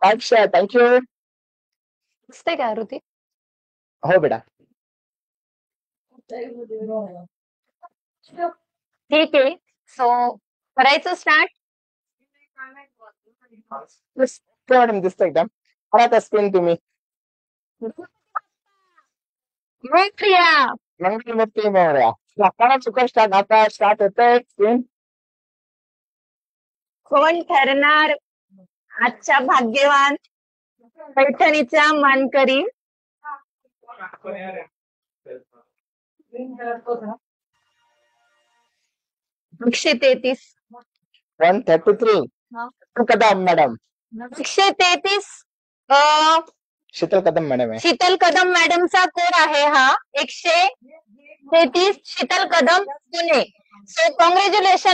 अच्छा, थँक्यू. दिसते का ऋतिक? हो बेटा. ठीक आहे. सो करायचं स्टार्ट. मॅडम दिसतं एकदम. आता स्क्रीन तुम्ही. प्रिया, मंगलमूर्ती मोरया. करा चुका स्टार्ट. आता स्टार्ट होतंय स्क्रीन. कोण ठरणार आजच्या भाग्यवान पैठणीचा मानकरी? 133. 133. कदम मॅडम. 133 शीतल कदम मॅडम आहे. शीतल कदम मॅडमचा कोड आहे हा. 133 शीतल कदम पुणे. So congratulation.